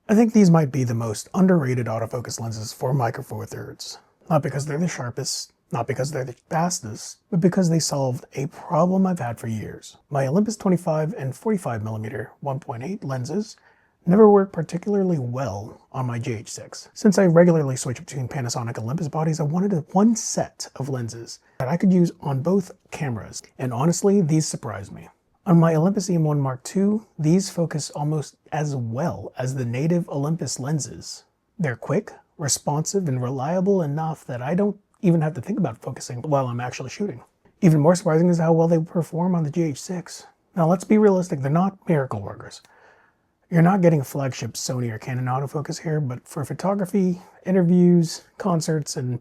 I think these might be the most underrated autofocus lenses for Micro Four Thirds. Not because they're the sharpest, not because they're the fastest, but because they solved a problem I've had for years. My Olympus 25 and 45mm 1.8 lenses never work particularly well on my GH6. Since I regularly switch between Panasonic and Olympus bodies, I wanted one set of lenses that I could use on both cameras, and honestly, these surprised me. On my Olympus EM1 Mark II, these focus almost as well as the native Olympus lenses. They're quick, responsive, and reliable enough that I don't even have to think about focusing while I'm actually shooting. Even more surprising is how well they perform on the GH6. Now let's be realistic, they're not miracle workers. You're not getting a flagship Sony or Canon autofocus here, but for photography, interviews, concerts, and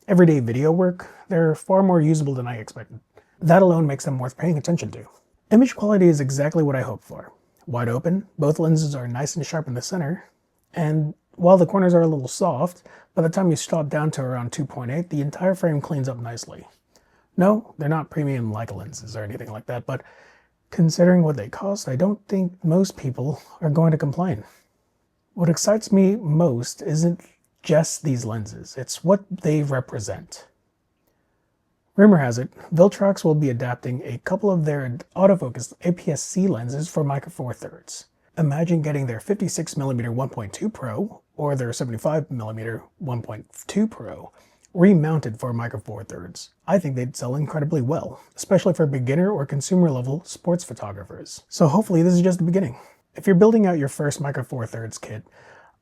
everyday video work, they're far more usable than I expected. That alone makes them worth paying attention to. Image quality is exactly what I hoped for. Wide open, both lenses are nice and sharp in the center, and while the corners are a little soft, by the time you stop down to around 2.8, the entire frame cleans up nicely. No, they're not premium Leica lenses or anything like that, but considering what they cost, I don't think most people are going to complain. What excites me most isn't just these lenses, it's what they represent. Rumor has it, Viltrox will be adapting a couple of their autofocus APS-C lenses for Micro Four Thirds. Imagine getting their 56mm 1.2 Pro or their 75mm 1.2 Pro remounted for Micro Four Thirds. I think they'd sell incredibly well, especially for beginner or consumer level sports photographers. So hopefully this is just the beginning. If you're building out your first Micro Four Thirds kit,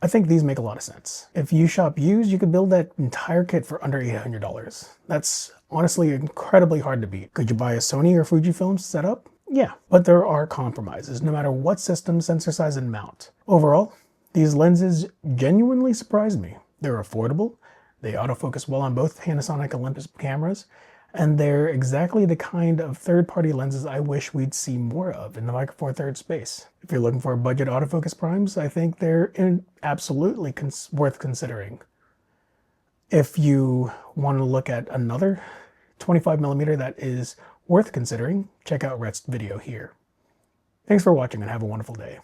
I think these make a lot of sense. If you shop used, you could build that entire kit for under $800. That's honestly incredibly hard to beat. Could you buy a Sony or Fujifilm setup? Yeah, but there are compromises no matter what system, sensor size, and mount. Overall, these lenses genuinely surprised me. They're affordable, they autofocus well on both Panasonic and Olympus cameras, and they're exactly the kind of third-party lenses I wish we'd see more of in the Micro Four Thirds space. If you're looking for budget autofocus primes, I think they're absolutely worth considering. If you want to look at another 25mm that is worth considering, check out Rhett's video here. Thanks for watching and have a wonderful day.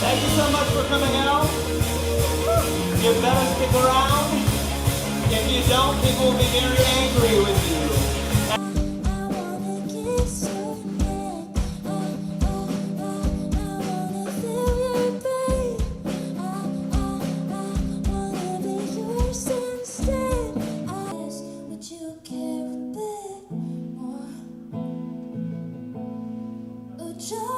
Thank you so much for coming out. You better stick around. If you don't, people will be very angry with you. Joy.